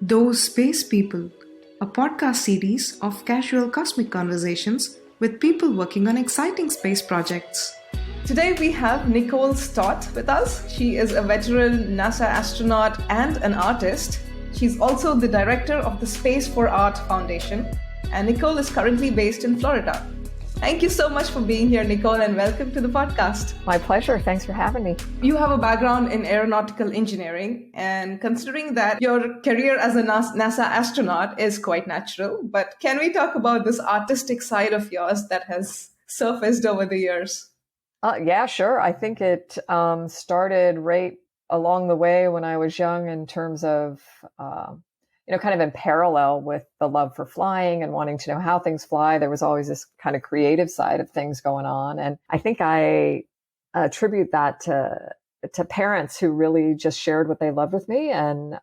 Those Space People, a podcast series of casual cosmic conversations with people working on exciting space projects. Today we have Nicole Stott with us. She is a veteran NASA astronaut and an artist. She's also the director of the Space for Art Foundation, and Nicole is currently based in Florida. Thank you so much for being here, Nicole, and welcome to the podcast. My pleasure. Thanks for having me. You have a background in aeronautical engineering, and considering that your career as a NASA astronaut is quite natural, but can we talk about this artistic side of yours that has surfaced over the years? Yeah, sure. I think it started right along the way when I was young in terms of, kind of in parallel with the love for flying and wanting to know how things fly. There was always this kind of creative side of things going on. And I think I attribute that to parents who really just shared what they loved with me. And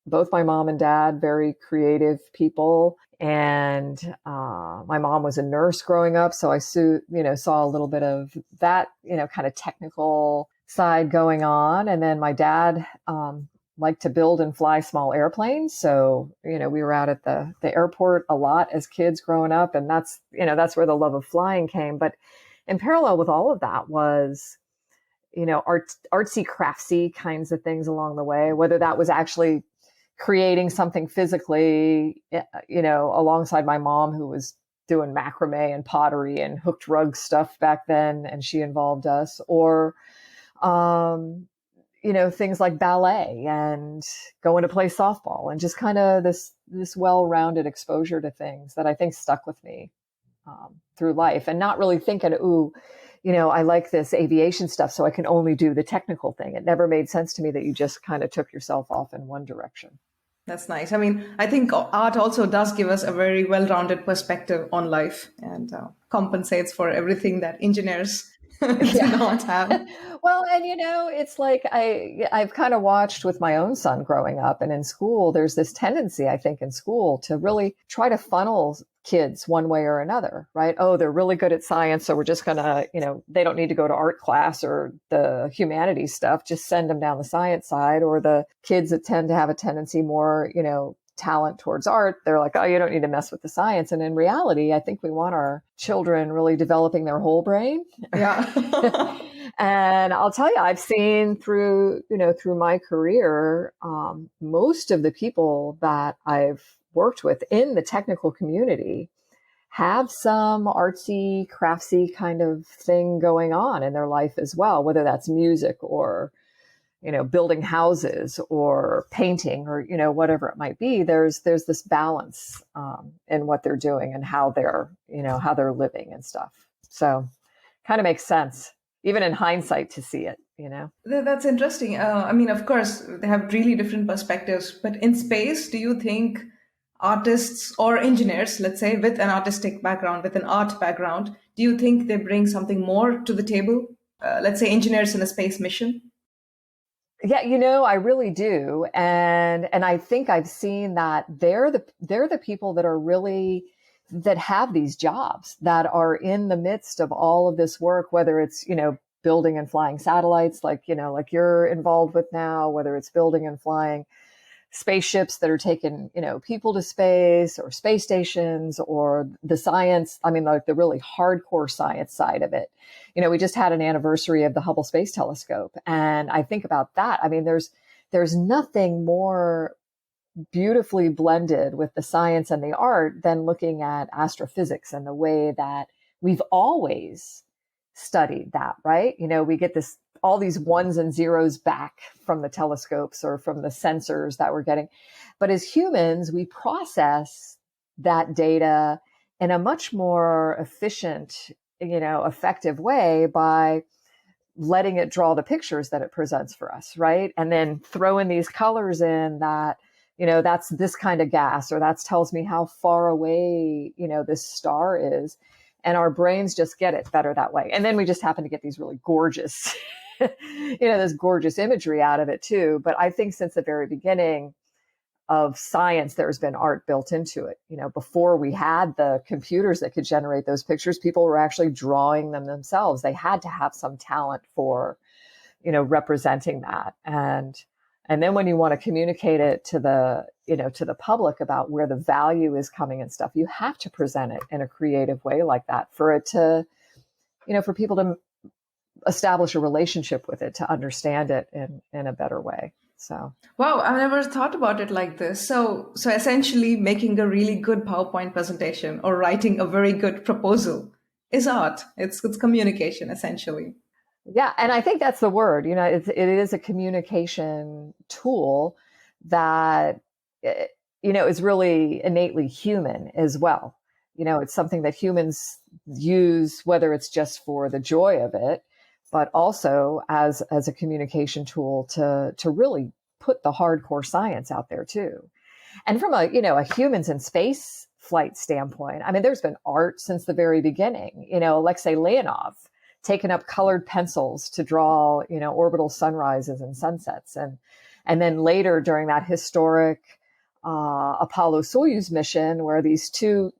both my mom and dad, very creative people. And my mom was a nurse growing up. So I saw a little bit of that, kind of technical side going on. And then my dad liked to build and fly small airplanes. So, we were out at the airport a lot as kids growing up. And that's where the love of flying came. But in parallel with all of that was, artsy, craftsy kinds of things along the way, whether that was actually creating something physically, alongside my mom, who was doing macrame and pottery and hooked rug stuff back then. And she involved us, or, things like ballet and going to play softball, and just kind of this well-rounded exposure to things that I think stuck with me through life, and not really thinking, I like this aviation stuff, so I can only do the technical thing. It never made sense to me that you just kind of took yourself off in one direction. That's nice. I mean, I think art also does give us a very well-rounded perspective on life, and compensates for everything that engineers do not have. Well, and it's like I've kind of watched with my own son growing up, and in school, there's this tendency, I think, in school to really try to funnel kids one way or another, right? Oh, they're really good at science, so we're just going to, they don't need to go to art class or the humanities stuff, just send them down the science side. Or the kids that tend to have a tendency more, talent towards art, they're like, oh, you don't need to mess with the science. And in reality, I think we want our children really developing their whole brain. Yeah. And I'll tell you, I've seen through my career, most of the people that I've worked with in the technical community have some artsy, craftsy kind of thing going on in their life as well, whether that's music or building houses or painting or, whatever it might be. There's this balance in what they're doing and how they're living and stuff. So kind of makes sense, even in hindsight, to see it, That's interesting. I mean, of course, they have really different perspectives. But in space, do you think artists or engineers, let's say, with an artistic background, with an art background, do you think they bring something more to the table? Let's say engineers in a space mission? Yeah, I really do. And I think I've seen that they're the people that are really, that have these jobs, that are in the midst of all of this work, whether it's, building and flying satellites like you're involved with now, whether it's building and flying spaceships that are taking, people to space, or space stations, or the science. I mean, like the really hardcore science side of it. We just had an anniversary of the Hubble Space Telescope. And I think about that. I mean, there's nothing more beautifully blended with the science and the art than looking at astrophysics and the way that we've always studied that, right? We get all these ones and zeros back from the telescopes or from the sensors that we're getting. But as humans, we process that data in a much more efficient, effective way by letting it draw the pictures that it presents for us, right? And then throw in these colors in that, that's this kind of gas, or that tells me how far away, this star is. And our brains just get it better that way. And then we just happen to get these really gorgeous, this gorgeous imagery out of it too. But I think since the very beginning of science, there's been art built into it. Before we had the computers that could generate those pictures, people were actually drawing them themselves. They had to have some talent for, representing that. And then when you want to communicate it to the, to the public about where the value is coming and stuff, you have to present it in a creative way like that for it to, for people to establish a relationship with it, to understand it in a better way. So, wow, I never thought about it like this. So essentially making a really good PowerPoint presentation or writing a very good proposal is art. It's communication, essentially. Yeah. And I think that's the word, it is a communication tool that, is really innately human as well. It's something that humans use, whether it's just for the joy of it, but also as a communication tool to really put the hardcore science out there too. And from a humans in space flight standpoint, I mean, there's been art since the very beginning. Alexei Leonov taken up colored pencils to draw, orbital sunrises and sunsets. And then later during that historic Apollo-Soyuz mission, where these two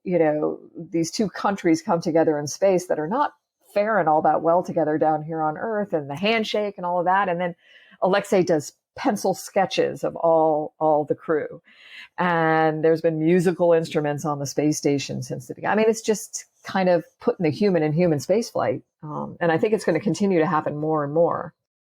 countries come together in space that are not faring all that well together down here on Earth, and the handshake and all of that. And then Alexei does pencil sketches of all the crew. And there's been musical instruments on the space station since the beginning. I mean, it's just kind of putting the human in human spaceflight. And I think it's going to continue to happen more and more.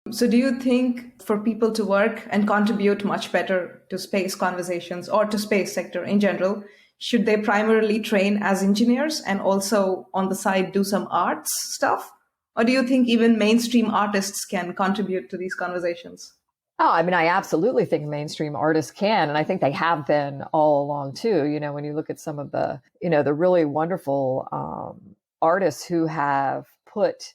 So do you think for people to work and contribute much better to space conversations or to space sector in general, should they primarily train as engineers and also on the side do some arts stuff? Or do you think even mainstream artists can contribute to these conversations? Oh, I mean, I absolutely think mainstream artists can. And I think they have been all along too. When you look at some of the, the really wonderful artists who have put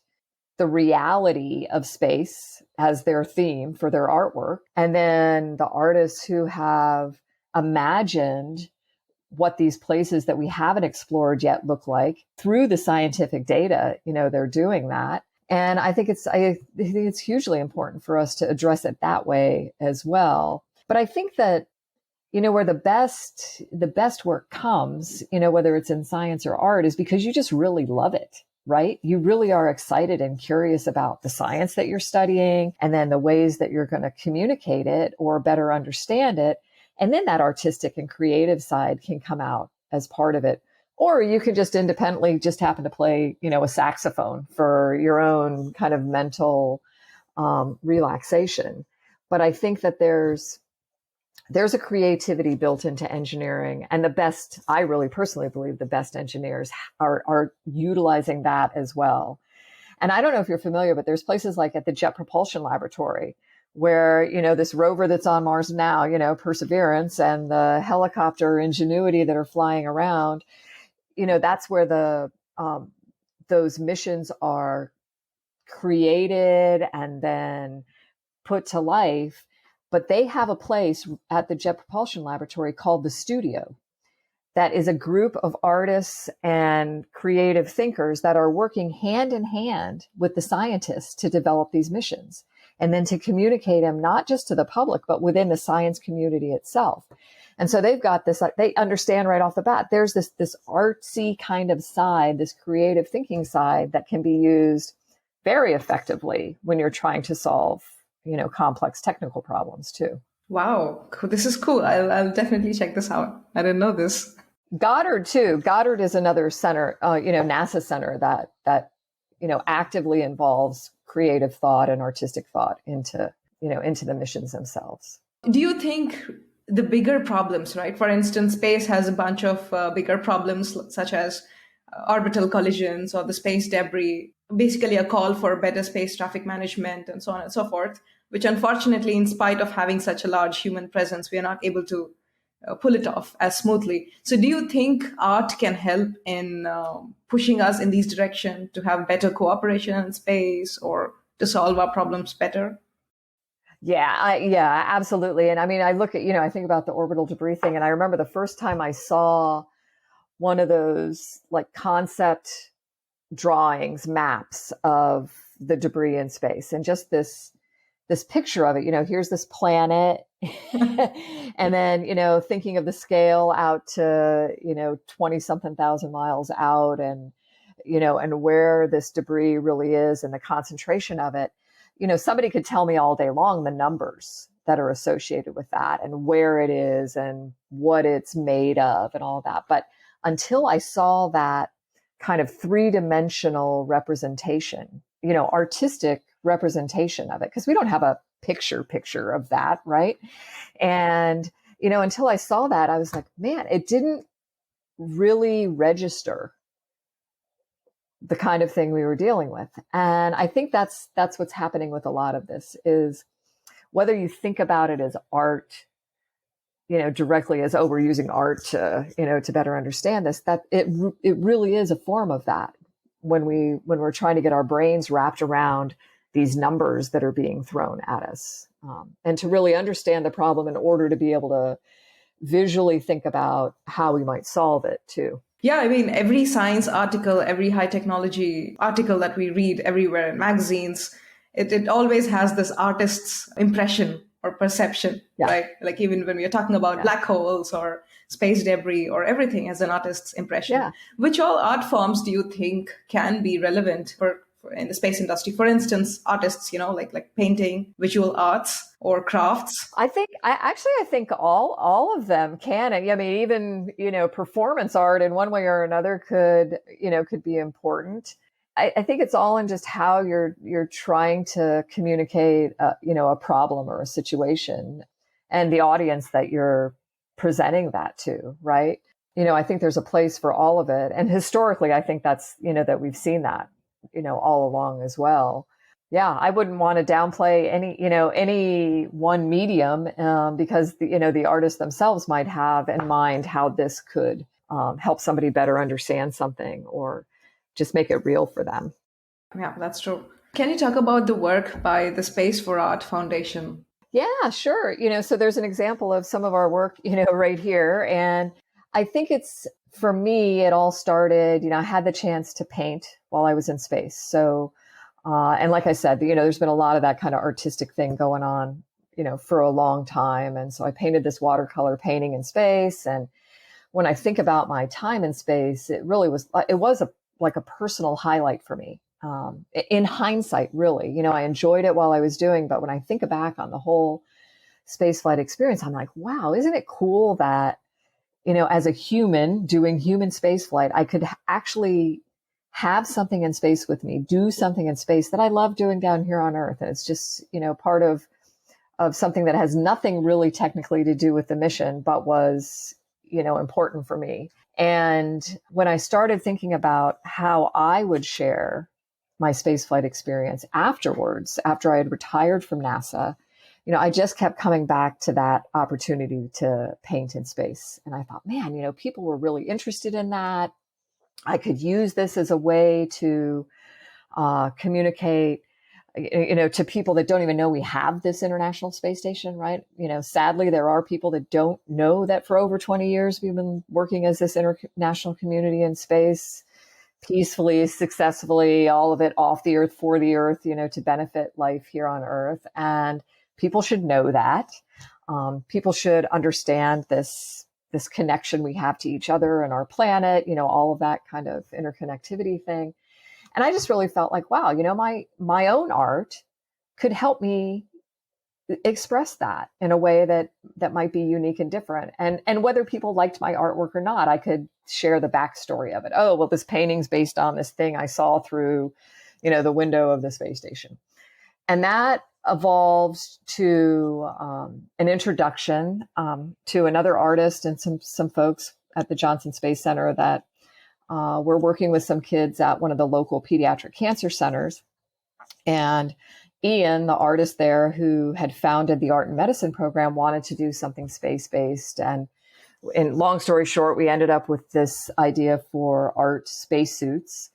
the reality of space as their theme for their artwork. And then the artists who have imagined what these places that we haven't explored yet look like through the scientific data, they're doing that. And I think it's hugely important for us to address it that way as well. But I think that, where the best work comes, whether it's in science or art, is because you just really love it, right? You really are excited and curious about the science that you're studying, and then the ways that you're going to communicate it or better understand it. And then that artistic and creative side can come out as part of it. Or you can just independently just happen to play, a saxophone for your own kind of mental relaxation. But I think that there's a creativity built into engineering, and I really personally believe the best engineers are utilizing that as well. And I don't know if you're familiar, but there's places like at the Jet Propulsion Laboratory where, this rover that's on Mars now, Perseverance, and the helicopter Ingenuity that are flying around, that's where those missions are created and then put to life. But they have a place at the Jet Propulsion Laboratory called the Studio. That is a group of artists and creative thinkers that are working hand in hand with the scientists to develop these missions, and then to communicate them not just to the public, but within the science community itself. And so they've got this, they understand right off the bat, there's this artsy kind of side, this creative thinking side that can be used very effectively when you're trying to solve, complex technical problems too. Wow, this is cool. I'll definitely check this out. I didn't know this. Goddard too. Goddard is another center, NASA center that actively involves creative thought and artistic thought into the missions themselves. Do you think the bigger problems, right? For instance, space has a bunch of bigger problems such as orbital collisions or the space debris, basically a call for better space traffic management and so on and so forth, which unfortunately, in spite of having such a large human presence, we are not able to pull it off as smoothly. So do you think art can help in pushing us in these directions to have better cooperation in space or to solve our problems better? Yeah, absolutely. And I mean, I look at, I think about the orbital debris thing, and I remember the first time I saw one of those like concept drawings, maps of the debris in space, and just this picture of it, here's this planet and then, thinking of the scale out to, 20 something thousand miles out, and, and where this debris really is and the concentration of it. Somebody could tell me all day long the numbers, that are associated with that and where it is and what it's made of and all that. But until I saw that kind of three-dimensional representation, artistic representation of it, because we don't have a picture of that, right? And, until I saw that, I was like, man, it didn't really register the kind of thing we were dealing with. And I think that's what's happening with a lot of this, is whether you think about it as art, directly as, oh, we're using art to, to better understand this, that it really is a form of that when we're trying to get our brains wrapped around these numbers that are being thrown at us, and to really understand the problem in order to be able to visually think about how we might solve it too. Yeah, I mean, every science article, every high technology article that we read everywhere in magazines, it always has this artist's impression or perception, right? Like even when we are talking about black holes or space debris, or everything has an artist's impression. Yeah. Which all art forms do you think can be relevant for in the space industry? For instance, artists, like painting, visual arts, or crafts. I think all of them can. I mean, even, performance art in one way or another could be important. I think it's all in just how you're trying to communicate, a problem or a situation, and the audience that you're presenting that to, right? I think there's a place for all of it. And historically, I think that's, that we've seen that, all along as well. Yeah, I wouldn't want to downplay any one medium, because the artists themselves might have in mind how this could help somebody better understand something or just make it real for them. Yeah, that's true. Can you talk about the work by the Space for Art Foundation? Yeah, sure. So there's an example of some of our work, right here. And I think for me, it all started, I had the chance to paint while I was in space. So, and like I said, there's been a lot of that kind of artistic thing going on, for a long time. And so I painted this watercolor painting in space. And when I think about my time in space, it was like a personal highlight for me. In hindsight, really, I enjoyed it while I was doing, but when I think back on the whole spaceflight experience, I'm like, wow, isn't it cool that, as a human doing human spaceflight, I could actually have something in space with me, do something in space that I love doing down here on Earth. And it's just, part of something that has nothing really technically to do with the mission, but was, important for me. And when I started thinking about how I would share my spaceflight experience afterwards, after I had retired from NASA, I just kept coming back to that opportunity to paint in space. And I thought, man, people were really interested in that. I could use this as a way to communicate, to people that don't even know we have this International Space Station, right? Sadly, there are people that don't know that for over 20 years, we've been working as this international community in space, peacefully, successfully, all of it off the Earth, for the Earth, to benefit life here on Earth. And people should know that. People should understand this connection we have to each other and our planet, all of that kind of interconnectivity thing. And I just really felt like, wow, my own art could help me express that in a way that might be unique and different. And whether people liked my artwork or not, I could share the backstory of it. Oh, well, this painting's based on this thing I saw through, the window of the space station. And that evolved to an introduction to another artist and some folks at the Johnson Space Center that were working with some kids at one of the local pediatric cancer centers. And Ian, the artist there who had founded the art and medicine program, wanted to do something space-based. And in long story short, we ended up with this idea for art spacesuits.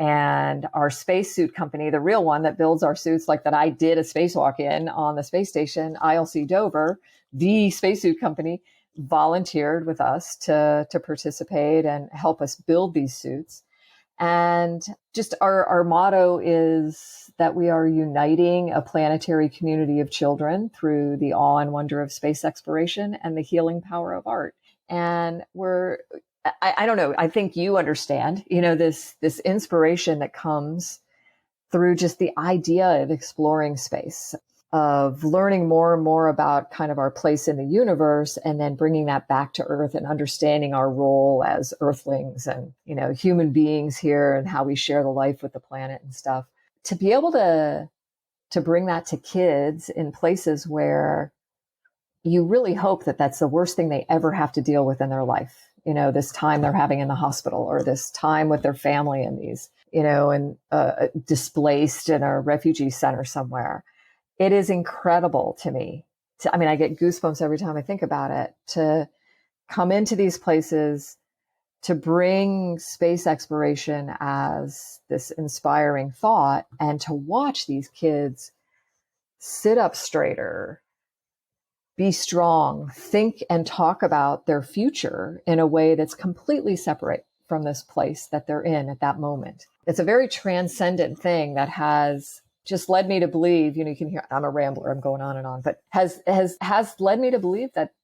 And our spacesuit company, the real one that builds our suits, like that I did a spacewalk in on the space station, ILC Dover, the spacesuit company, volunteered with us to participate and help us build these suits. And just our motto is that we are uniting a planetary community of children through the awe and wonder of space exploration and the healing power of art. And I don't know, I think you understand, this inspiration that comes through just the idea of exploring space. of learning more and more about kind of our place in the universe, and then bringing that back to Earth and understanding our role as Earthlings and, human beings here, and how we share the life with the planet and stuff. To be able to bring that to kids in places where you really hope that that's the worst thing they ever have to deal with in their life. This time they're having in the hospital, or this time with their family in these, and displaced in a refugee center somewhere. It is incredible to me. I get goosebumps every time I think about it, to come into these places, to bring space exploration as this inspiring thought, and to watch these kids sit up straighter, be strong, think and talk about their future in a way that's completely separate from this place that they're in at that moment. It's a very transcendent thing that has just led me to believe, you can hear, I'm a rambler, I'm going on and on, but has led me to believe that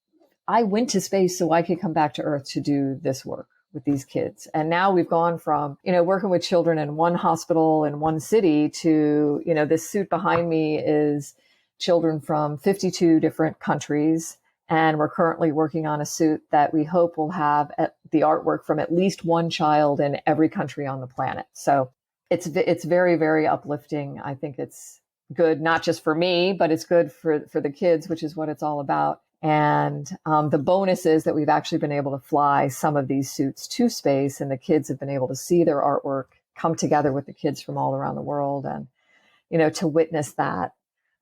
I went to space so I could come back to Earth to do this work with these kids. And now we've gone from, working with children in one hospital in one city to, this suit behind me is children from 52 different countries. And we're currently working on a suit that we hope will have the artwork from at least one child in every country on the planet. So it's very, very uplifting. I think it's good, not just for me, but it's good for the kids, which is what it's all about. And the bonus is that we've actually been able to fly some of these suits to space, and the kids have been able to see their artwork come together with the kids from all around the world. And, to witness that,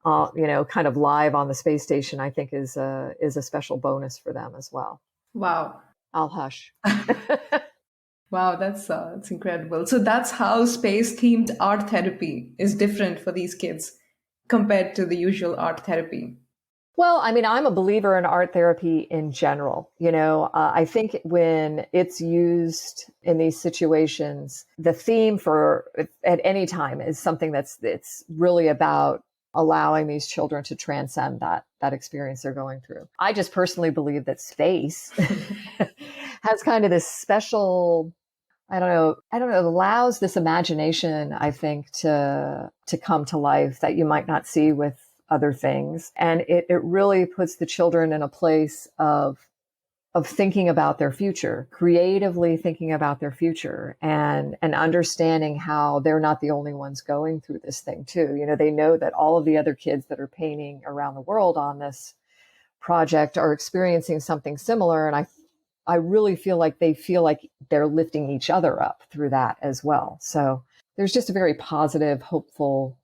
kind of live on the space station, I think is a special bonus for them as well. Wow. I'll hush. Wow, that's incredible. So that's how space-themed art therapy is different for these kids compared to the usual art therapy. Well, I'm a believer in art therapy in general. I think when it's used in these situations, the theme for at any time is something it's really about allowing these children to transcend that experience they're going through. I just personally believe that space has kind of this special, I don't know, it allows this imagination, I think, to come to life that you might not see with other things. And it really puts the children in a place of thinking about their future, creatively thinking about their future, and understanding how they're not the only ones going through this thing too. They know that all of the other kids that are painting around the world on this project are experiencing something similar. And I really feel like they're lifting each other up through that as well. So there's just a very positive, hopeful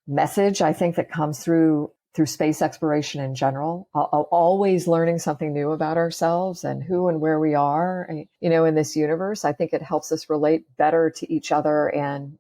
message, I think, that comes through space exploration in general, always learning something new about ourselves and who and where we are, in this universe. I think it helps us relate better to each other and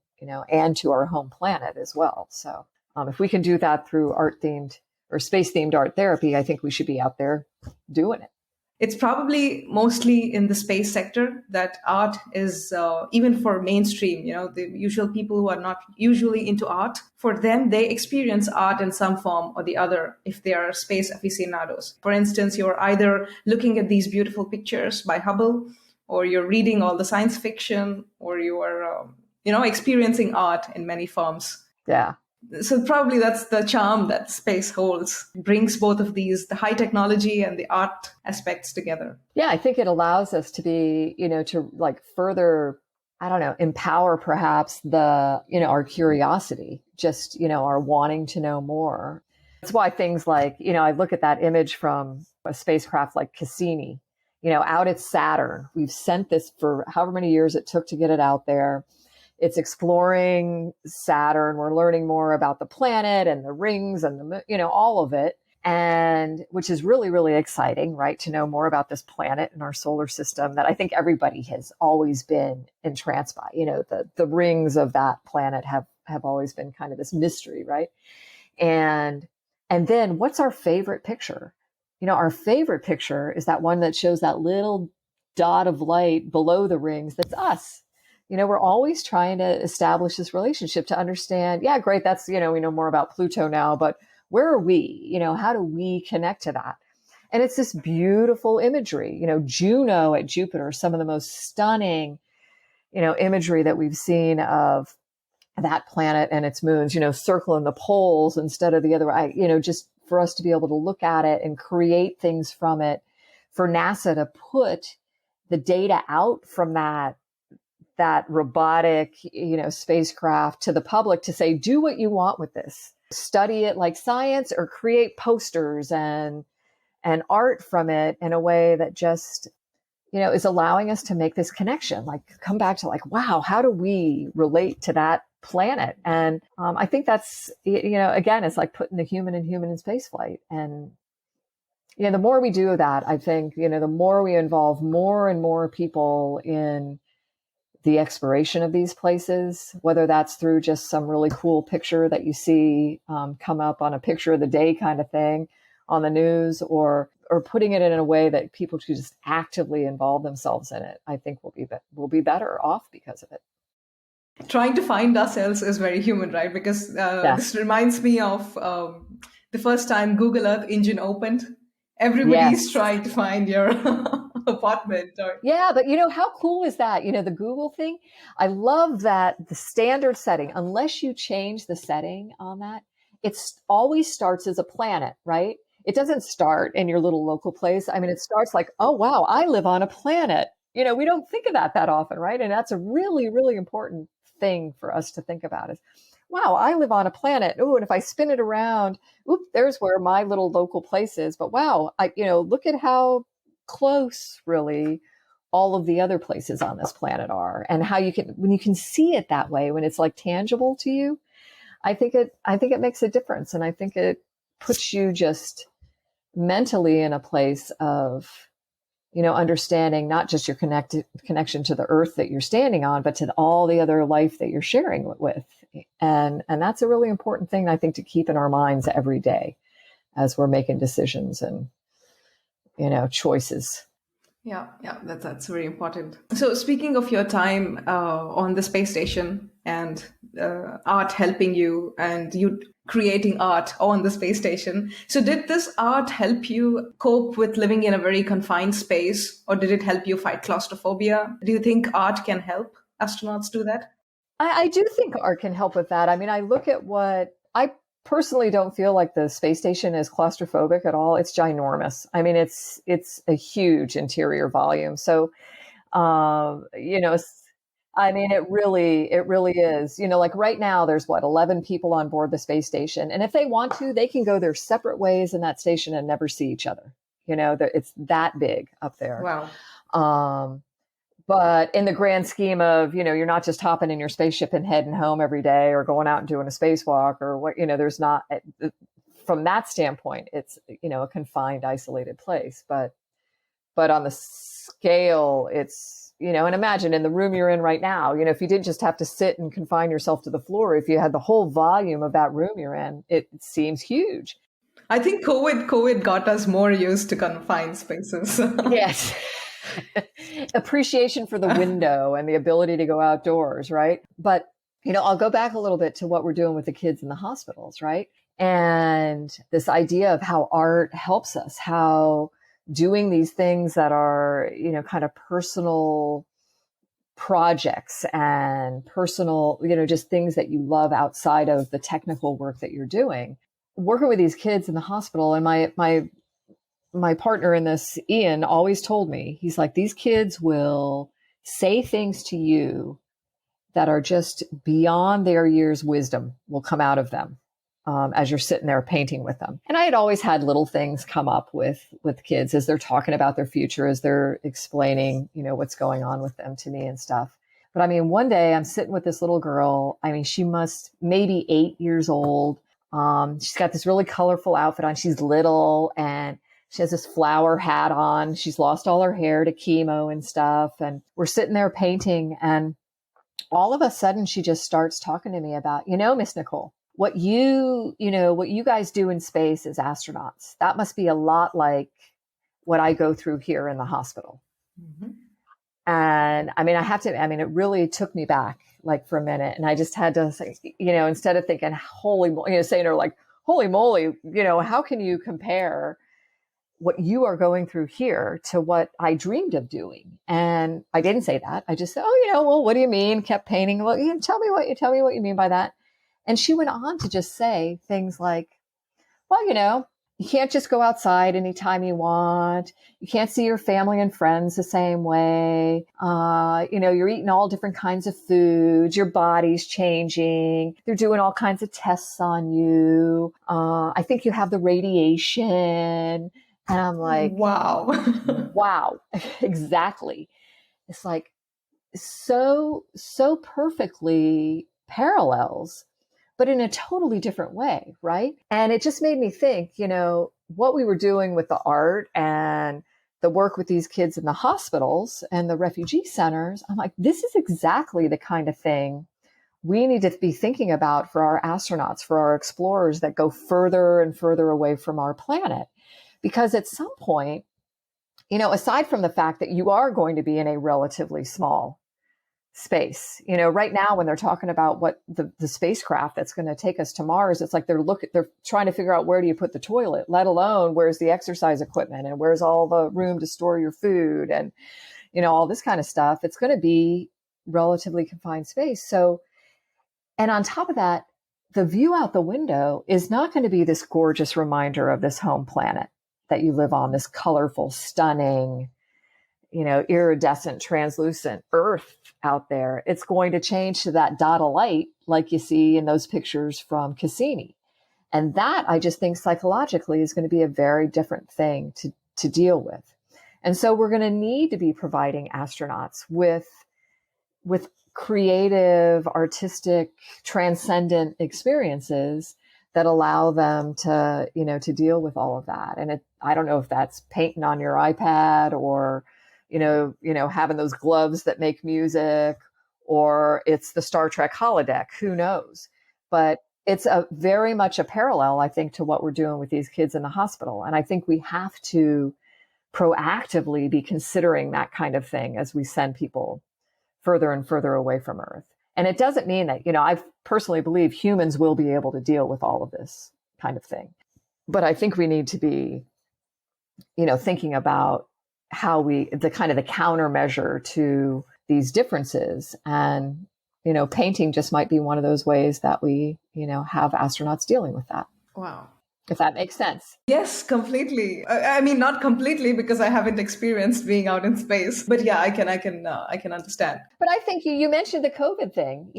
to our home planet as well. So if we can do that through art-themed or space-themed art therapy, I think we should be out there doing it. It's probably mostly in the space sector that art is, even for mainstream, the usual people who are not usually into art, for them, they experience art in some form or the other if they are space aficionados. For instance, you're either looking at these beautiful pictures by Hubble, or you're reading all the science fiction, or you are, experiencing art in many forms. Yeah. So probably that's the charm that space holds, brings both of these, the high technology and the art aspects together. Yeah, I think it allows us to be, to like further, empower perhaps our curiosity, just, our wanting to know more. That's why things like, I look at that image from a spacecraft like Cassini, out at Saturn. We've sent this for however many years it took to get it out there. It's exploring Saturn. We're learning more about the planet and the rings and all of it. And which is really, really exciting, right? To know more about this planet and our solar system that I think everybody has always been entranced by. The rings of that planet have always been kind of this mystery, right? And then what's our favorite picture? Our favorite picture is that one that shows that little dot of light below the rings. That's us. We're always trying to establish this relationship to understand, yeah, great. That's, we know more about Pluto now, but where are we? How do we connect to that? And it's this beautiful imagery, Juno at Jupiter, some of the most stunning, imagery that we've seen of that planet and its moons, circling the poles instead of the other way, just for us to be able to look at it and create things from it, for NASA to put the data out from that robotic, spacecraft to the public to say, do what you want with this, study it like science, or create posters and art from it in a way that just, is allowing us to make this connection, like come back to like, wow, how do we relate to that planet? And I think that's, again, it's like putting the human in space flight. And, the more we do that, I think, the more we involve more and more people in the exploration of these places, whether that's through just some really cool picture that you see come up on a picture of the day kind of thing on the news, or putting it in a way that people should just actively involve themselves in it, I think we'll be better off because of it. Trying to find ourselves is very human, right? Because this reminds me of the first time Google Earth engine opened. Everybody's trying to find your apartment. Yeah, but how cool is that? The Google thing. I love that the standard setting, unless you change the setting on that, it always starts as a planet, right? It doesn't start in your little local place. I mean, it starts like, oh, wow, I live on a planet. We don't think of that often, right? And that's a really, really important thing for us to think about is, wow, I live on a planet. Oh, and if I spin it around, there's where my little local place is. But wow, look at how close really all of the other places on this planet are, and how when you can see it that way, when it's like tangible to you, I think it makes a difference. And I think it puts you just mentally in a place of, understanding not just your connection to the earth that you're standing on, but to all the other life that you're sharing with. And that's a really important thing, I think, to keep in our minds every day as we're making decisions and, choices. Yeah, that's very important. So speaking of your time on the space station and art helping you, and you creating art on the space station, so did this art help you cope with living in a very confined space, or did it help you fight claustrophobia? Do you think art can help astronauts do that? I do think art can help with that. I mean, I look at I personally don't feel like the space station is claustrophobic at all. It's ginormous. I mean, it's a huge interior volume. So, I mean, it really is, like right now there's 11 people on board the space station. And if they want to, they can go their separate ways in that station and never see each other. It's that big up there. Wow. But in the grand scheme of, you're not just hopping in your spaceship and heading home every day, or going out and doing a spacewalk, or what, there's not, from that standpoint, it's, a confined, isolated place. But on the scale, it's, and imagine in the room you're in right now, if you didn't just have to sit and confine yourself to the floor, if you had the whole volume of that room you're in, it seems huge. I think COVID got us more used to confined spaces. Yes. Appreciation for the window and the ability to go outdoors, right? But, I'll go back a little bit to what we're doing with the kids in the hospitals, right? And this idea of how art helps us, how doing these things that are, kind of personal projects and personal, just things that you love outside of the technical work that you're doing, working with these kids in the hospital. And my partner in this, Ian, always told me, he's like, these kids will say things to you that are just beyond their years' wisdom will come out of them as you're sitting there painting with them. And I had always had little things come up with kids as they're talking about their future, as they're explaining, what's going on with them to me and stuff. But I mean, one day I'm sitting with this little girl. I mean, she must maybe 8 years old. She's got this really colorful outfit on. She's little and she has this flower hat on. She's lost all her hair to chemo and stuff. And we're sitting there painting. And all of a sudden, she just starts talking to me about, Miss Nicole, what you guys do in space as astronauts, that must be a lot like what I go through here in the hospital. Mm-hmm. And I mean, it really took me back like for a minute. And I just had to say, instead of thinking, saying to her like, holy moly, how can you compare what you are going through here to what I dreamed of doing. And I didn't say that. I just said, oh, well, what do you mean? Kept painting. Well, tell me what you mean by that. And she went on to just say things like, well, you can't just go outside anytime you want. You can't see your family and friends the same way. You're eating all different kinds of foods. Your body's changing. They're doing all kinds of tests on you. I think you have the radiation. And I'm like, wow. wow, exactly. It's like so perfectly parallels, but in a totally different way, right? And it just made me think, what we were doing with the art and the work with these kids in the hospitals and the refugee centers. I'm like, this is exactly the kind of thing we need to be thinking about for our astronauts, for our explorers that go further and further away from our planet. Because at some point, aside from the fact that you are going to be in a relatively small space, right now when they're talking about what the spacecraft that's going to take us to Mars, it's like they're trying to figure out where do you put the toilet, let alone where's the exercise equipment and where's all the room to store your food and, all this kind of stuff. It's going to be relatively confined space. So, and on top of that, the view out the window is not going to be this gorgeous reminder of this home planet that you live on, this colorful, stunning, iridescent, translucent Earth out there. It's going to change to that dot of light like you see in those pictures from Cassini. And that, I just think psychologically is going to be a very different thing to deal with. And so we're going to need to be providing astronauts with creative, artistic, transcendent experiences that allow them to, to deal with all of that. And I don't know if that's painting on your iPad or, having those gloves that make music, or it's the Star Trek holodeck, who knows? But it's very much a parallel, I think, to what we're doing with these kids in the hospital. And I think we have to proactively be considering that kind of thing as we send people further and further away from Earth. And it doesn't mean that, I personally believe humans will be able to deal with all of this kind of thing. But I think we need to be, thinking about how the kind of the countermeasure to these differences. And, painting just might be one of those ways that we, have astronauts dealing with that. Wow. If that makes sense. Yes, completely. I mean, not completely because I haven't experienced being out in space, but yeah, I can understand. But I think you mentioned the COVID thing,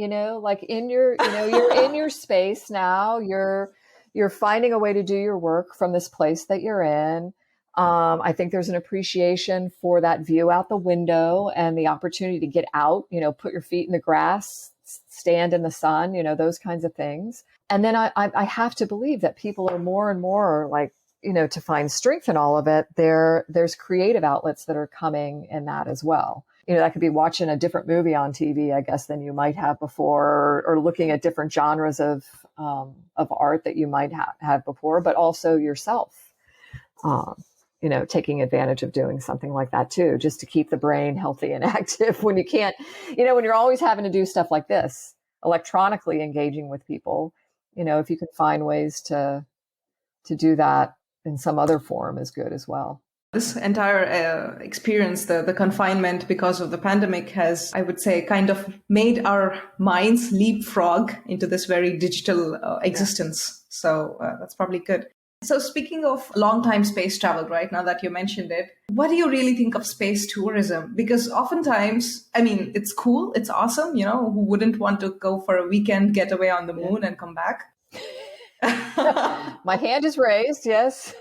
like in your, you're in your space now, you're finding a way to do your work from this place that you're in. I think there's an appreciation for that view out the window and the opportunity to get out, put your feet in the grass, stand in the sun, those kinds of things. And then I have to believe that people are more and more like, to find strength in all of it, there's creative outlets that are coming in that as well. That could be watching a different movie on TV, I guess, than you might have before, or looking at different genres of art that you might have before, but also yourself, taking advantage of doing something like that too, just to keep the brain healthy and active when you can't, when you're always having to do stuff like this, electronically engaging with people. If you can find ways to do that in some other form is good as well. This entire experience, the confinement because of the pandemic has, I would say, kind of made our minds leapfrog into this very digital existence. So that's probably good. So speaking of long-time space travel, right now that you mentioned it, what do you really think of space tourism? Because oftentimes, I mean, it's cool, it's awesome, who wouldn't want to go for a weekend getaway on the moon and come back? My hand is raised, yes.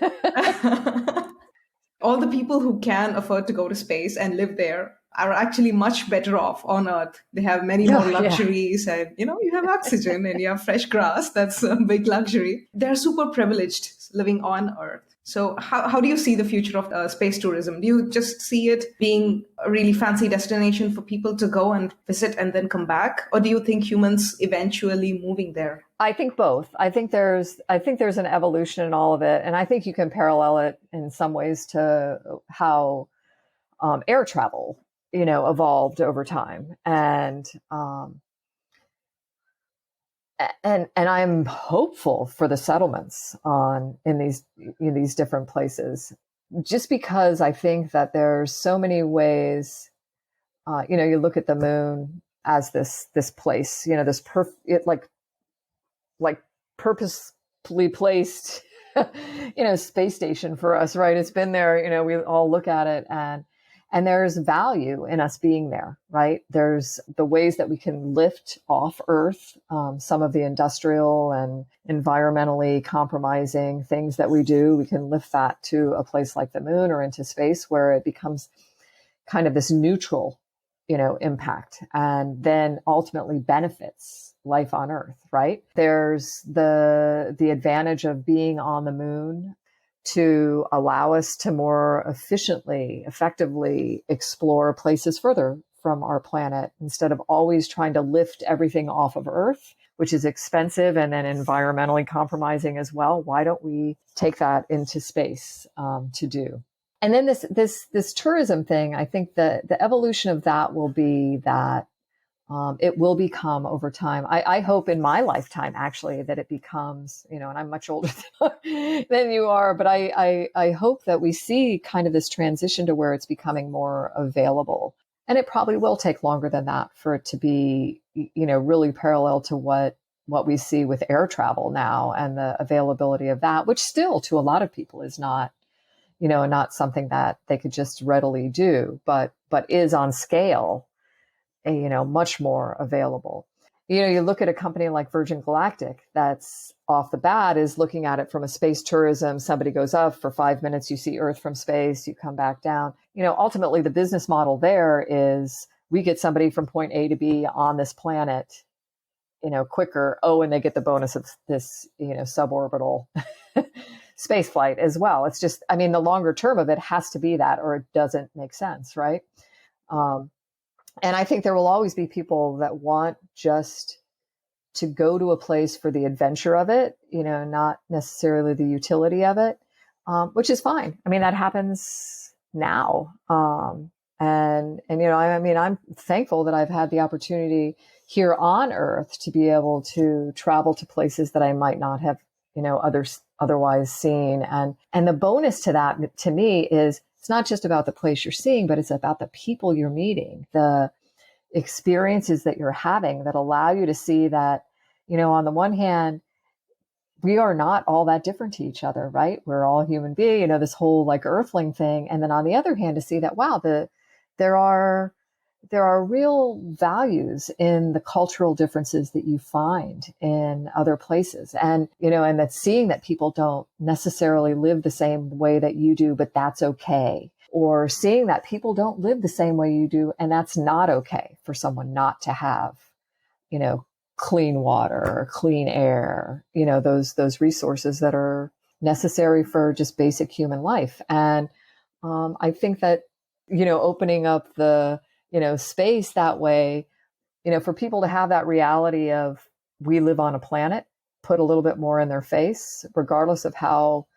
All the people who can afford to go to space and live there are actually much better off on Earth. They have many more luxuries and, you have oxygen and you have fresh grass. That's a big luxury. They're super privileged living on Earth. So how do you see the future of space tourism? Do you just see it being a really fancy destination for people to go and visit and then come back? Or do you think humans eventually moving there? I think both. I think there's an evolution in all of it. And I think you can parallel it in some ways to how air travel, evolved over time. And I'm hopeful for the settlements in these different places. just because I think that there's so many ways, you look at the moon as this place, this like purposefully placed, space station for us, right? It's been there, we all look at it, and there's value in us being there, right? There's the ways that we can lift off Earth, some of the industrial and environmentally compromising things that we do. We can lift that to a place like the moon or into space where it becomes kind of this neutral, impact, and then ultimately benefits life on Earth, right? There's the advantage of being on the moon to allow us to more effectively explore places further from our planet instead of always trying to lift everything off of Earth, which is expensive and then environmentally compromising as well. Why don't we take that into space to do? And then this tourism thing, I think the evolution of that will be that it will become over time. I hope in my lifetime, actually, that it becomes, and I'm much older than you are, but I hope that we see kind of this transition to where it's becoming more available. And it probably will take longer than that for it to be, really parallel to what we see with air travel now and the availability of that, which still to a lot of people is not, not something that they could just readily do, but is on scale, much more available. You look at a company like Virgin Galactic that's off the bat is looking at it from a space tourism. Somebody goes up for 5 minutes, you see Earth from space, you come back down. Ultimately the business model there is we get somebody from point A to B on this planet, quicker. Oh, and they get the bonus of this, suborbital space flight as well. It's just, the longer term of it has to be that, or it doesn't make sense, right? And I think there will always be people that want just to go to a place for the adventure of it, not necessarily the utility of it, which is fine. That happens now. And I'm thankful that I've had the opportunity here on Earth to be able to travel to places that I might not have, otherwise seen. And the bonus to that, to me, is it's not just about the place you're seeing, but it's about the people you're meeting, the experiences that you're having that allow you to see that, on the one hand, we are not all that different to each other, right? We're all human beings, this whole like Earthling thing. And then on the other hand, to see that, wow, there are real values in the cultural differences that you find in other places. And, and that seeing that people don't necessarily live the same way that you do, but that's okay. Or seeing that people don't live the same way you do, and that's not okay for someone not to have, clean water or clean air, those resources that are necessary for just basic human life. And I think that, opening up the, space that way, for people to have that reality of we live on a planet, put a little bit more in their face, regardless of how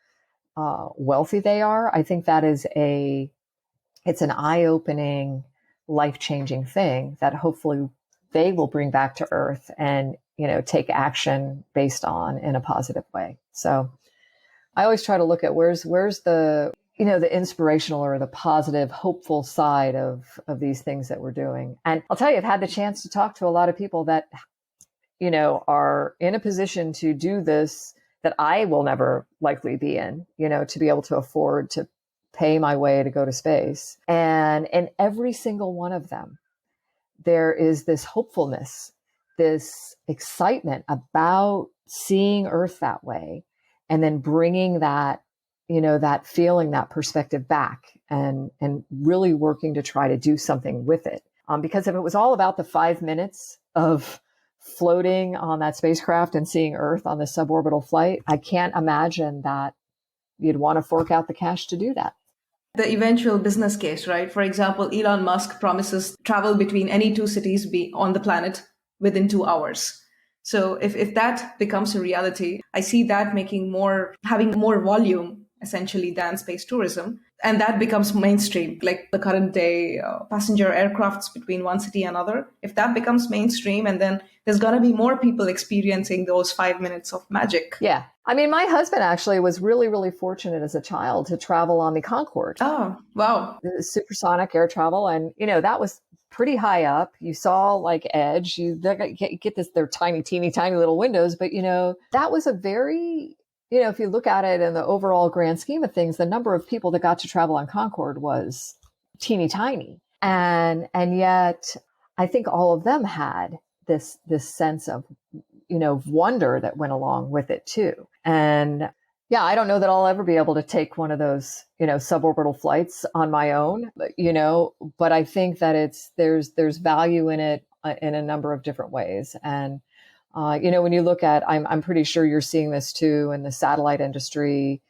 wealthy they are. I think that is it's an eye-opening, life-changing thing that hopefully they will bring back to Earth and, take action based on in a positive way. So I always try to look at where's the, the inspirational or the positive, hopeful side of these things that we're doing. And I'll tell you, I've had the chance to talk to a lot of people that, are in a position to do this that I will never likely be in, to be able to afford to pay my way to go to space. And in every single one of them, there is this hopefulness, this excitement about seeing Earth that way, and then bringing that, that feeling, that perspective back and really working to try to do something with it. Because if it was all about the 5 minutes of floating on that spacecraft and seeing Earth on the suborbital flight, I can't imagine that you'd want to fork out the cash to do that. The eventual business case, right? For example, Elon Musk promises travel between any two cities on the planet within 2 hours. So if that becomes a reality, I see that having more volume essentially than space tourism. And that becomes mainstream, like the current day passenger aircrafts between one city and another. If that becomes mainstream, and then there's going to be more people experiencing those 5 minutes of magic. Yeah. I mean, my husband actually was really, really fortunate as a child to travel on the Concorde. Oh, wow. The supersonic air travel. And, that was pretty high up. You saw like edge, you get this, they're tiny, teeny, tiny little windows. But, that was a very, if you look at it in the overall grand scheme of things, the number of people that got to travel on Concorde was teeny tiny. And yet I think all of them had this sense of, wonder that went along with it too. And yeah, I don't know that I'll ever be able to take one of those, suborbital flights on my own, but I think that there's value in it in a number of different ways. And, when you look at, I'm pretty sure you're seeing this too in the satellite industry,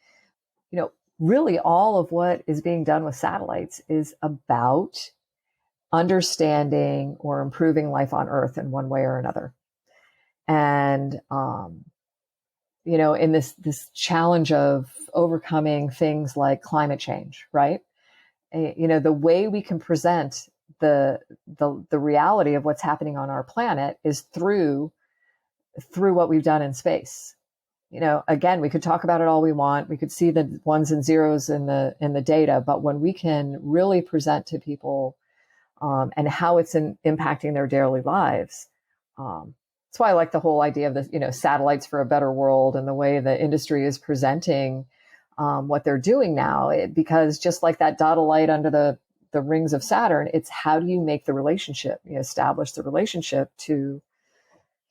really all of what is being done with satellites is about understanding or improving life on Earth in one way or another. And, in this challenge of overcoming things like climate change, right? The way we can present the reality of what's happening on our planet is through what we've done in space. Again, we could talk about it all we want. We could see the ones and zeros in the data, but when we can really present to people and how it's impacting their daily lives, that's why I like the whole idea of the, satellites for a better world and the way the industry is presenting what they're doing now. Because just like that dot of light under the rings of Saturn, it's how do you make the relationship, establish the relationship to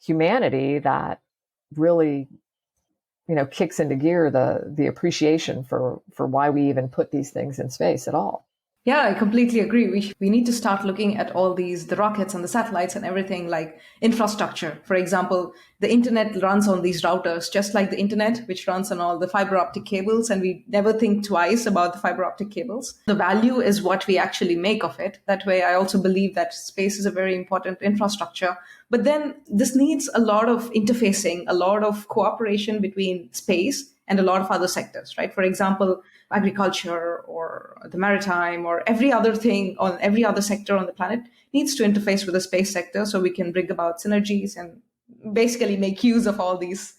humanity that really, kicks into gear the appreciation for why we even put these things in space at all. Yeah, I completely agree. We need to start looking at all the rockets and the satellites and everything like infrastructure. For example, the internet runs on these routers, just like the internet, which runs on all the fiber optic cables. And we never think twice about the fiber optic cables. The value is what we actually make of it. That way, I also believe that space is a very important infrastructure. But then this needs a lot of interfacing, a lot of cooperation between space and a lot of other sectors, right? For example, agriculture or the maritime or every other thing on every other sector on the planet needs to interface with the space sector so we can bring about synergies and basically make use of all these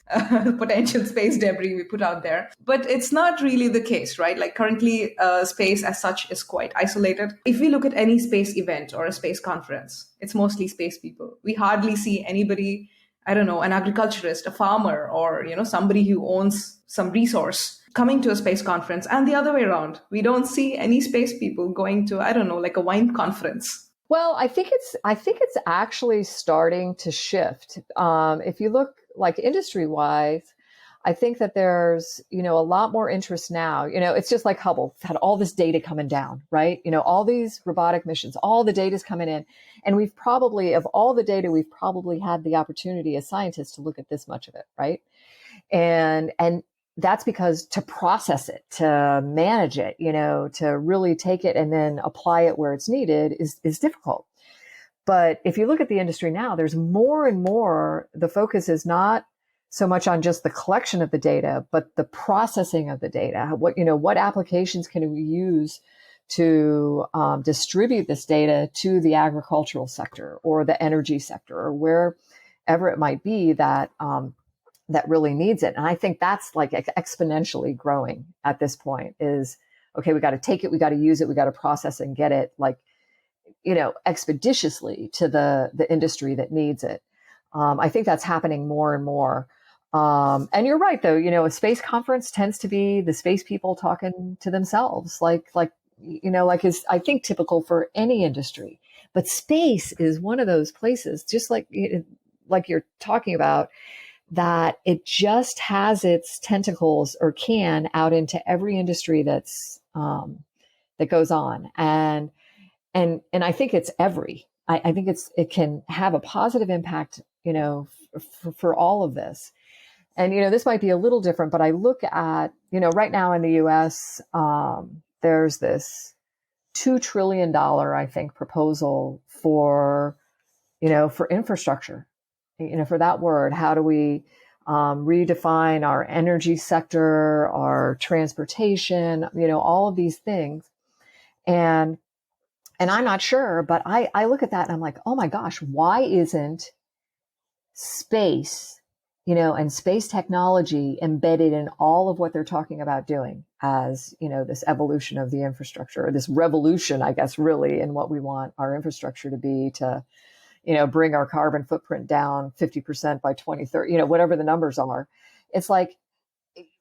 potential space debris we put out there. But it's not really the case, right? Like currently space as such is quite isolated. If we look at any space event or a space conference, it's mostly space people. We hardly see anybody, I don't know, an agriculturist, a farmer, or, somebody who owns some resource coming to a space conference, and the other way around. We don't see any space people going to, I don't know, like a wine conference. Well, I think it's actually starting to shift. If you look like industry wise, I think that there's, a lot more interest now. It's just like Hubble had all this data coming down, right? All these robotic missions, all the data's coming in. And we've probably, of all the data, we've probably had the opportunity as scientists to look at this much of it, right? And that's because to process it, to manage it, to really take it and then apply it where it's needed is difficult. But if you look at the industry now, there's more and more, the focus is not so much on just the collection of the data, but the processing of the data. What applications can we use to distribute this data to the agricultural sector or the energy sector or wherever it might be that really needs it. And I think that's like exponentially growing at this point is, okay, we got to take it, we got to use it, we got to process and get it expeditiously to the industry that needs it. I think that's happening more and more. And you're right, though, a space conference tends to be the space people talking to themselves, like is, I think, typical for any industry. But space is one of those places, just like you're talking about, that it just has its tentacles or can out into every industry that goes on. And I think it's I think it can have a positive impact, for all of this. And, this might be a little different, but I look at, right now in the US, there's this $2 trillion, I think, proposal for infrastructure. For that word, how do we redefine our energy sector, our transportation, all of these things. And I'm not sure, but I look at that and I'm like, oh my gosh, why isn't space, and space technology embedded in all of what they're talking about doing as, this evolution of the infrastructure, or this revolution, I guess, really, in what we want our infrastructure to be to, bring our carbon footprint down 50% by 2030, whatever the numbers are. It's like,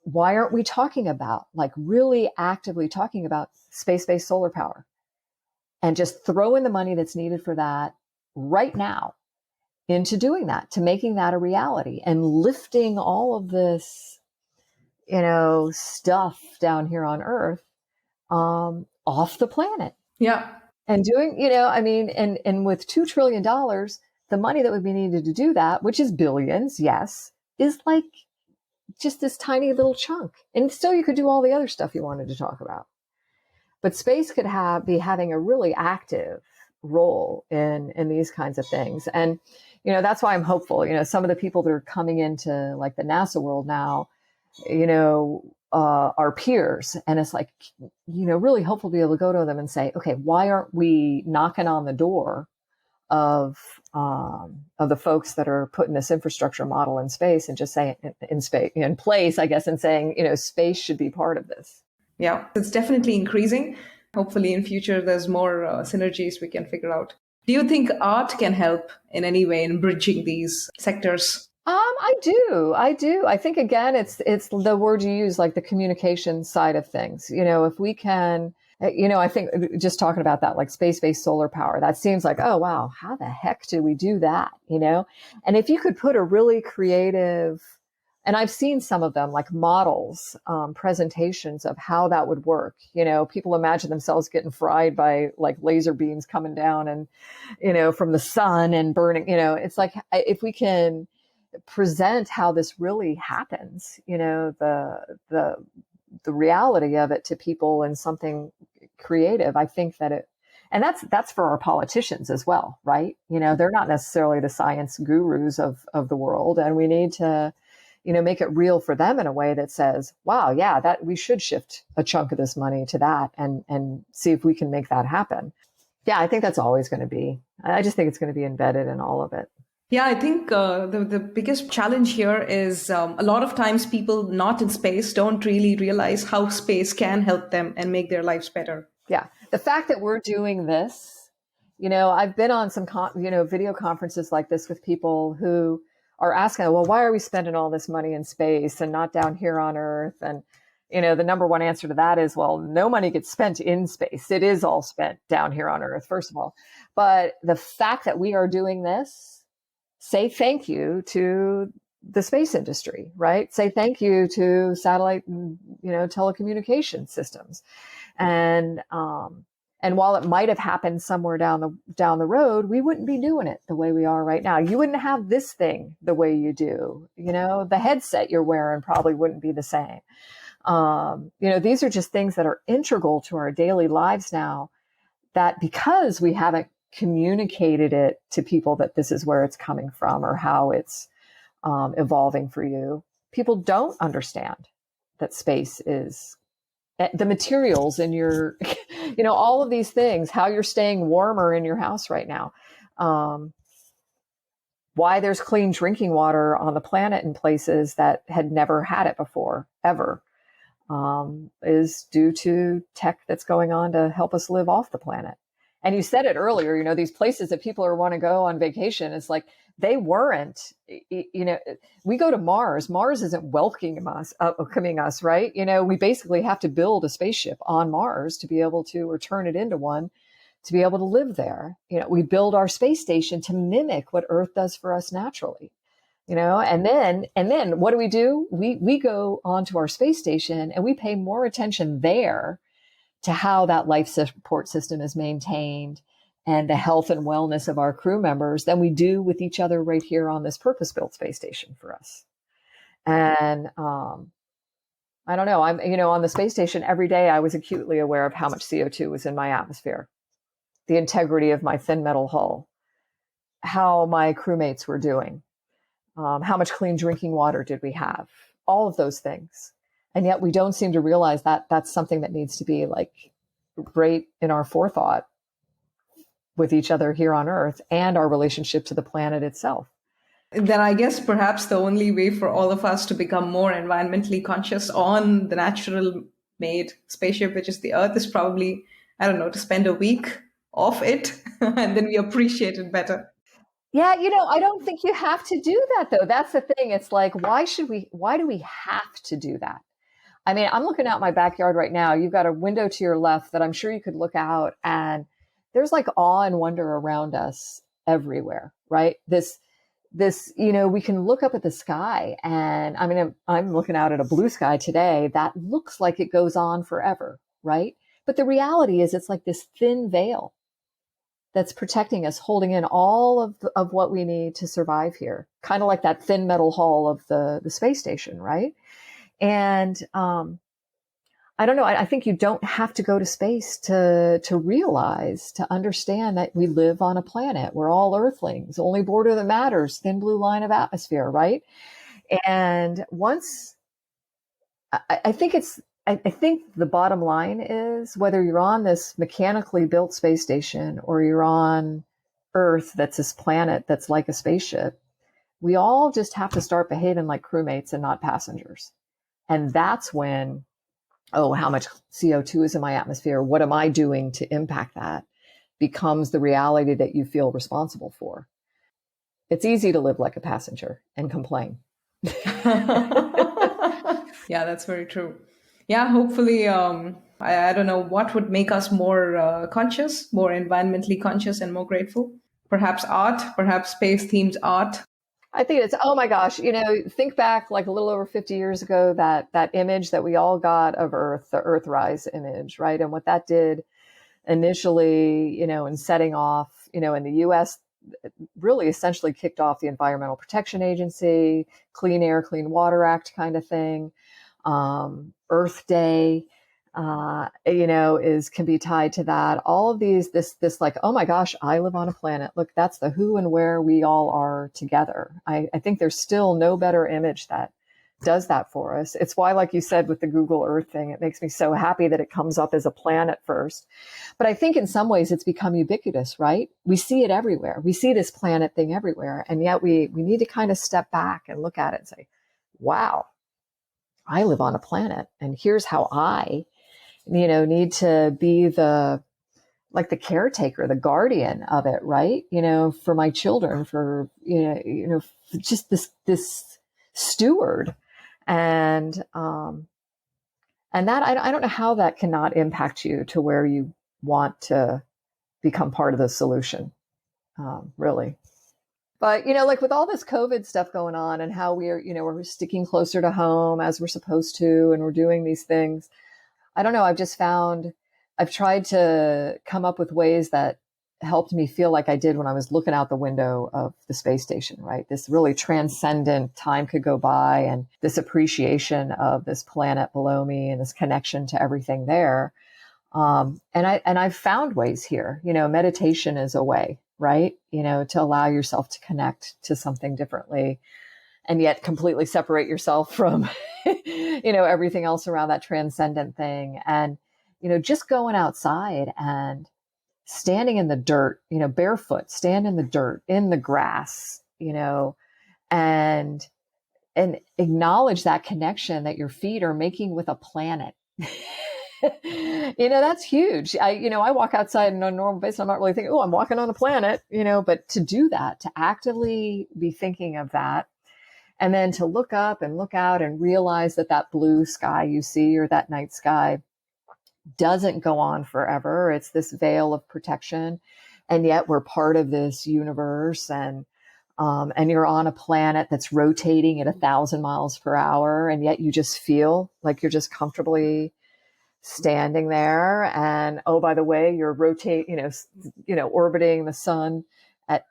why aren't we talking about, like, really actively talking about space-based solar power and just throw in the money that's needed for that right now into doing that, to making that a reality and lifting all of this, stuff down here on Earth, off the planet. Yeah. And doing, and with $2 trillion, the money that would be needed to do that, which is billions, yes, is like just this tiny little chunk. And still you could do all the other stuff you wanted to talk about. But space could be having a really active role in these kinds of things. And, that's why I'm hopeful. Some of the people that are coming into like the NASA world now, our peers. And it's like, really hopeful to be able to go to them and say, okay, why aren't we knocking on the door of the folks that are putting this infrastructure model in space and just saying in place, I guess, and saying, space should be part of this. Yeah, it's definitely increasing. Hopefully in future, there's more synergies we can figure out. Do you think art can help in any way in bridging these sectors? I do. I think, again, it's the word you use, like the communication side of things. If we can, I think just talking about that, like space-based solar power, that seems like, oh, wow, how the heck do we do that? And if you could put a really creative, and I've seen some of them, like models, presentations of how that would work. People imagine themselves getting fried by like laser beams coming down and, from the sun and burning, it's like, if we can present how this really happens, the reality of it to people in something creative, I think that and that's for our politicians as well, right? They're not necessarily the science gurus of the world, and we need to, make it real for them in a way that says, wow, yeah, that we should shift a chunk of this money to that and see if we can make that happen. Yeah, I think that's always going to be, I just think it's going to be embedded in all of it. Yeah, I think the biggest challenge here is a lot of times people not in space don't really realize how space can help them and make their lives better. Yeah. The fact that we're doing this, I've been on some, video conferences like this with people who are asking, well, why are we spending all this money in space and not down here on Earth? And, the number one answer to that is, well, no money gets spent in space. It is all spent down here on Earth, first of all. But the fact that we are doing this, say thank you to the space industry, right? Say thank you to satellite, telecommunication systems. And while it might have happened somewhere down the road, we wouldn't be doing it the way we are right now. You wouldn't have this thing the way you do. The headset you're wearing probably wouldn't be the same. These are just things that are integral to our daily lives now, that because we haven't communicated it to people that this is where it's coming from or how it's evolving for you, people don't understand that space is the materials in your, all of these things, how you're staying warmer in your house right now, why there's clean drinking water on the planet in places that had never had it before, ever, is due to tech that's going on to help us live off the planet. And you said it earlier, these places that people want to go on vacation, it's like they weren't, we go to Mars. Mars isn't welcoming us, right? We basically have to build a spaceship on Mars to be able to, or turn it into one, to be able to live there. We build our space station to mimic what Earth does for us naturally, and then what do? We go onto our space station and we pay more attention there to how that life support system is maintained and the health and wellness of our crew members than we do with each other right here on this purpose-built space station for us. And I don't know, I'm, on the space station every day, I was acutely aware of how much CO2 was in my atmosphere, the integrity of my thin metal hull, how my crewmates were doing. How much clean drinking water did we have? All of those things. And yet we don't seem to realize that that's something that needs to be like right in our forethought with each other here on Earth and our relationship to the planet itself. Then I guess perhaps the only way for all of us to become more environmentally conscious on the natural made spaceship, which is the Earth, is probably, I don't know, to spend a week off it and then we appreciate it better. Yeah, I don't think you have to do that though. That's the thing. It's like, why do we have to do that? I mean, I'm looking out my backyard right now. You've got a window to your left that I'm sure you could look out and there's like awe and wonder around us everywhere, right? This, we can look up at the sky and I mean, I'm looking out at a blue sky today that looks like it goes on forever, right? But the reality is it's like this thin veil that's protecting us, holding in all of what we need to survive here. Kind of like that thin metal hull of the space station, right? And I don't know. I think you don't have to go to space to realize, to understand that we live on a planet. We're all Earthlings. Only border that matters, thin blue line of atmosphere, right? And once, I think the bottom line is whether you're on this mechanically built space station or you're on Earth, that's this planet that's like a spaceship, we all just have to start behaving like crewmates and not passengers. And that's when, oh, how much CO2 is in my atmosphere? What am I doing to impact that? Becomes the reality that you feel responsible for. It's easy to live like a passenger and complain. Yeah, that's very true. Yeah, hopefully, I don't know what would make us more conscious, more environmentally conscious and more grateful. Perhaps art, perhaps space-themed art. I think it's, oh my gosh, think back like a little over 50 years ago, that image that we all got of Earth, the Earthrise image, right? And what that did initially, in setting off, in the US, really essentially kicked off the Environmental Protection Agency, Clean Air, Clean Water Act kind of thing. Earth Day, can be tied to that. All of these, this like, oh my gosh, I live on a planet. Look, that's the who and where we all are together. I think there's still no better image that does that for us. It's why, like you said, with the Google Earth thing, it makes me so happy that it comes up as a planet first. But I think in some ways it's become ubiquitous, right? We see it everywhere. We see this planet thing everywhere. And yet we need to kind of step back and look at it and say, wow, I live on a planet and here's how I need to be the caretaker, the guardian of it, right? For my children, for, just this steward. And that, I don't know how that cannot impact you to where you want to become part of the solution, really. But, like with all this COVID stuff going on and how we're sticking closer to home as we're supposed to, and we're doing these things, I don't know. I've tried to come up with ways that helped me feel like I did when I was looking out the window of the space station, right? This really transcendent time could go by and this appreciation of this planet below me and this connection to everything there. And I've found ways here, meditation is a way, right? To allow yourself to connect to something differently and yet completely separate yourself from, everything else around that transcendent thing. And, just going outside and standing in the dirt, barefoot, stand in the dirt, in the grass, and acknowledge that connection that your feet are making with a planet. That's huge. I walk outside on a normal basis. I'm not really thinking, oh, I'm walking on a planet, but to do that, to actively be thinking of that, and then to look up and look out and realize that blue sky you see, or that night sky, doesn't go on forever. It's this veil of protection. And yet we're part of this universe, and you're on a planet that's rotating at 1,000 miles per hour. And yet you just feel like you're just comfortably standing there. And, oh, by the way, you're orbiting the sun at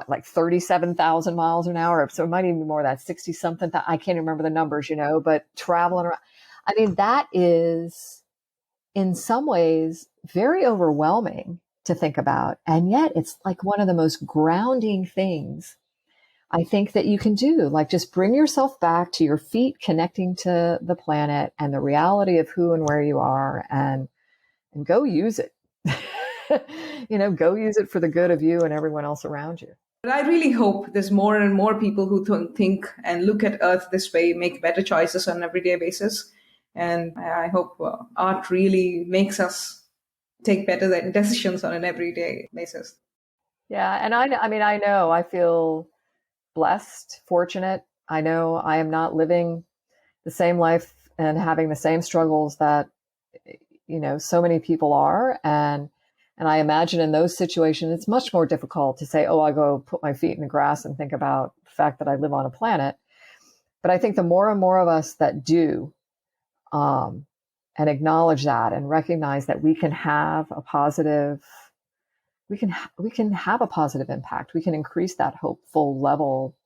like 37,000 miles an hour. So it might even be more of that 60 something. I can't remember the numbers, but traveling around. I mean, that is in some ways very overwhelming to think about. And yet it's like one of the most grounding things I think that you can do. Like, just bring yourself back to your feet, connecting to the planet and the reality of who and where you are, and go use it. Go use it for the good of you and everyone else around you. But I really hope there's more and more people who think and look at Earth this way, make better choices on an everyday basis. And I hope art really makes us take better decisions on an everyday basis. Yeah. And I know I feel blessed, fortunate. I know I am not living the same life and having the same struggles that, so many people are. And I imagine in those situations, it's much more difficult to say, oh, I go put my feet in the grass and think about the fact that I live on a planet. But I think the more and more of us that do, and acknowledge that and recognize that we can have a positive impact. We can increase that hopeful level.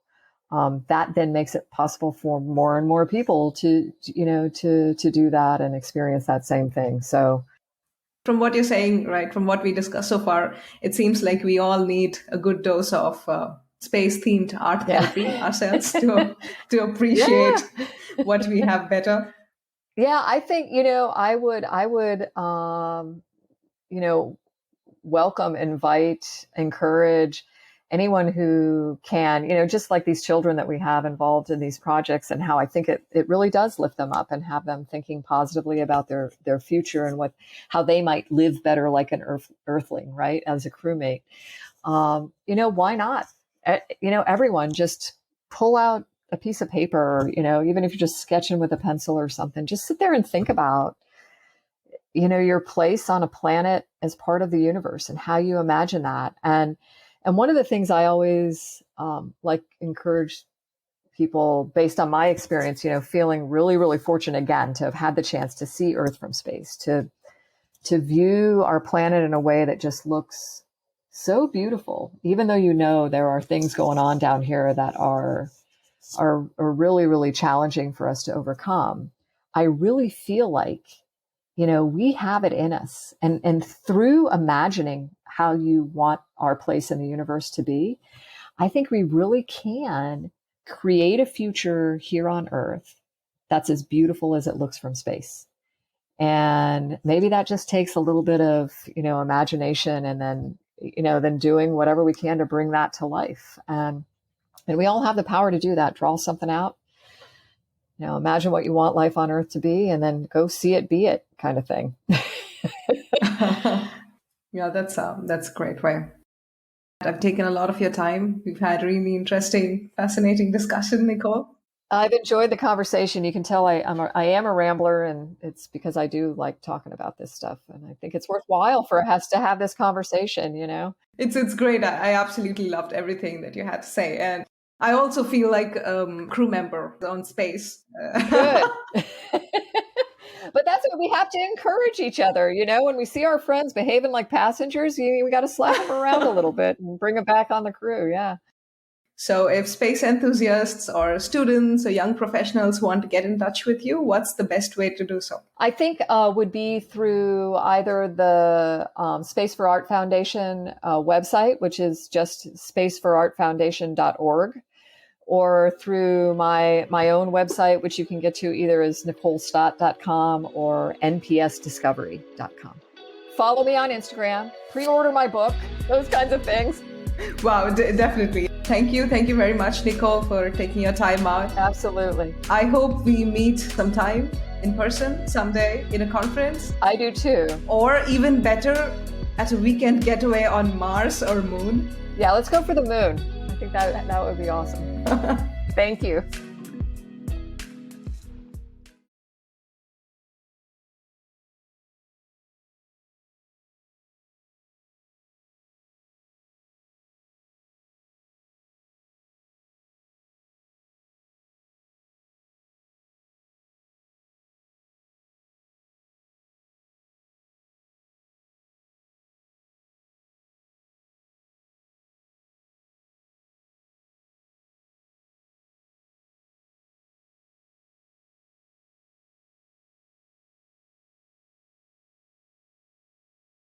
That then makes it possible for more and more people to do that and experience that same thing. So, from what you're saying, right, from what we discussed so far, it seems like we all need a good dose of space-themed art therapy ourselves to appreciate what we have better. Yeah, I think I would welcome, invite, encourage anyone who can, just like these children that we have involved in these projects, and how I think it really does lift them up and have them thinking positively about their future and how they might live better like an earthling, right, as a crewmate. Why not? Everyone just pull out a piece of paper, or, even if you're just sketching with a pencil or something, just sit there and think about, your place on a planet as part of the universe and how you imagine that. And one of the things I always encourage people, based on my experience, feeling really, really fortunate again to have had the chance to see Earth from space, to view our planet in a way that just looks so beautiful, even though there are things going on down here that are really, really challenging for us to overcome. I really feel like, we have it in us. And through imagining how you want our place in the universe to be, I think we really can create a future here on Earth that's as beautiful as it looks from space. And maybe that just takes a little bit of, imagination, and then doing whatever we can to bring that to life. And we all have the power to do that. Draw something out, imagine what you want life on Earth to be, and then go see it, be it, kind of thing. Yeah, that's a great way. I've taken a lot of your time. We've had a really interesting, fascinating discussion, Nicole. I've enjoyed the conversation. You can tell I am a rambler, and it's because I do like talking about this stuff. And I think it's worthwhile for us to have this conversation, It's great. I absolutely loved everything that you had to say. And I also feel like a crew member on space. Good. But that's what we have to encourage each other. When we see our friends behaving like passengers, we got to slap them around a little bit and bring them back on the crew. Yeah. So if space enthusiasts or students or young professionals want to get in touch with you, what's the best way to do so? I think would be through either the Space for Art Foundation website, which is just spaceforartfoundation.org, or through my own website, which you can get to either as NicoleStott.com or NPSDiscovery.com. Follow me on Instagram, pre-order my book, those kinds of things. Wow, definitely. Thank you very much, Nicole, for taking your time out. Absolutely. I hope we meet sometime in person someday in a conference. I do too. Or even better, at a weekend getaway on Mars or Moon. Yeah, let's go for the moon. I think that would be awesome. Thank you.